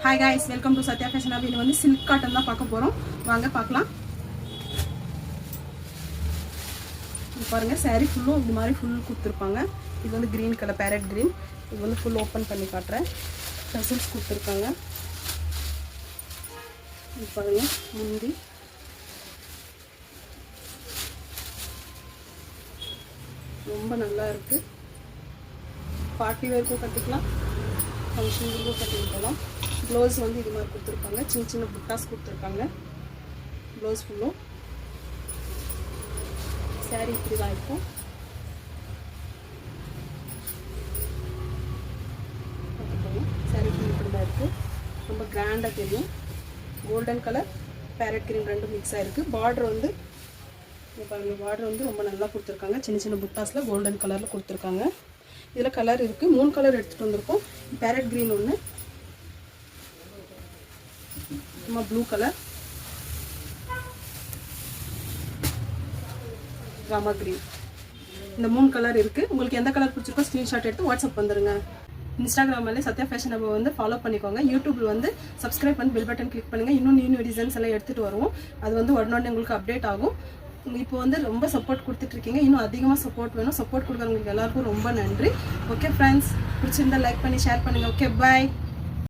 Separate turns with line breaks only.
Hi guys, welcome to Satya Fashion Hub. இது வந்து silk cotton தான் பார்க்க போறோம். வாங்க பார்க்கலாம். இது பாருங்க saree ஃபுல்லும் இந்த மாதிரி ஃபுல் கொடுத்திருப்பாங்க. இது வந்து green color parrot green. இது வந்து full open பண்ணி காட்றேன். tassels கொடுத்திருக்காங்க. இது பாருங்க முந்தி ரொம்ப நல்லா இருக்கு. பார்ட்டி வேர்க்கும் கட்டிக்கலாம், ஃபங்க்ஷனுக்கும் கட்டிக்கலாம். ப்ளவுஸ் வந்து இது மாதிரி கொடுத்துருக்காங்க, சின்ன சின்ன புட்டாஸ் கொடுத்துருக்காங்க. ப்ளவுஸ் ஃபுல்லும் சாரீ இப்படி தான் இருக்கும். சாரீ இப்படி தான் இருக்குது, ரொம்ப கிராண்டாக தெரியும். கோல்டன் கலர் பேரட் கிரீன் ரெண்டும் மிக்ஸ் ஆகிருக்கு. பார்டர் வந்து பாருங்கள், பார்டர் வந்து ரொம்ப நல்லா கொடுத்துருக்காங்க. சின்ன சின்ன புட்டாஸில் கோல்டன் கலரில் கொடுத்துருக்காங்க. இதில் கலர் இருக்குது, 3 கலர் எடுத்துகிட்டு வந்திருக்கோம். பேரட் க்ரீன் ஒன்று, சும்மா ப்ளூ கலர், ராமா க்ரீன், இந்த 3 கலர் இருக்குது. உங்களுக்கு எந்த கலர் பிடிச்சிருக்கோ ஸ்க்ரீன்ஷாட் எடுத்து வாட்ஸ்அப் வந்துடுங்க. இன்ஸ்டாகிராமில் சத்யா ஃபேஷன் ஹப்பை வந்து ஃபாலோ பண்ணிக்கோங்க. யூடியூப்பில் வந்து சப்ஸ்கிரைப் பண்ணி பெல் பட்டன் கிளிக் பண்ணுங்கள். இன்னும் நியூ டிசைன்ஸ் எல்லாம் எடுத்துகிட்டு வருவோம். அது வந்து உடனே உங்களுக்கு அப்டேட் ஆகும். இப்போ வந்து ரொம்ப சப்போர்ட் கொடுத்துட்ருக்கீங்க, இன்னும் அதிகமாக சப்போர்ட் வேணும். சப்போர்ட் கொடுக்குறவங்களுக்கு எல்லாருக்கும் ரொம்ப நன்றி. ஓகே ஃப்ரெண்ட்ஸ், பிடிச்சிருந்தா லைக் பண்ணி ஷேர் பண்ணுங்கள். Okay bye.